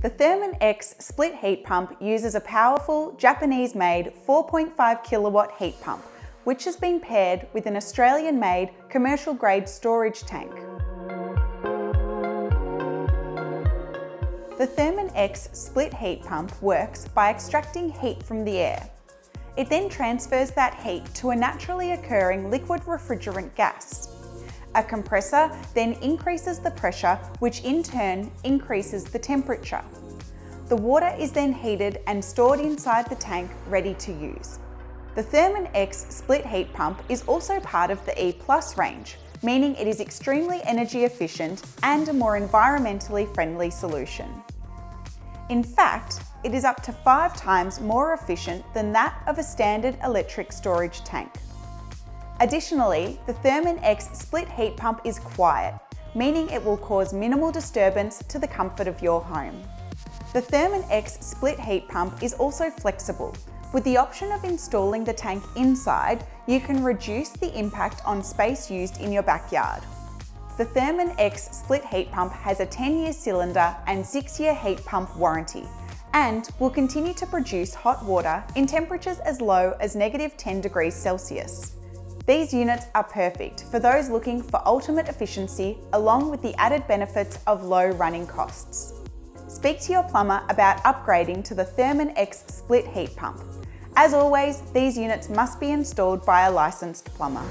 The Thermann X split heat pump uses a powerful Japanese-made 4.5 kilowatt heat pump, which has been paired with an Australian-made commercial-grade storage tank. The Thermann X split heat pump works by extracting heat from the air. It then transfers that heat to a naturally occurring liquid refrigerant gas. A compressor then increases the pressure, which in turn increases the temperature. The water is then heated and stored inside the tank, ready to use. The Thermann X split heat pump is also part of the E-Plus range, meaning it is extremely energy efficient and a more environmentally friendly solution. In fact, it is up to 5 times more efficient than that of a standard electric storage tank. Additionally, the Thermann X split heat pump is quiet, meaning it will cause minimal disturbance to the comfort of your home. The Thermann X split heat pump is also flexible. With the option of installing the tank inside, you can reduce the impact on space used in your backyard. The Thermann X split heat pump has a 10-year cylinder and 6-year heat pump warranty, and will continue to produce hot water in temperatures as low as -10 degrees Celsius. These units are perfect for those looking for ultimate efficiency, along with the added benefits of low running costs. Speak to your plumber about upgrading to the Thermann X split heat pump. As always, these units must be installed by a licensed plumber.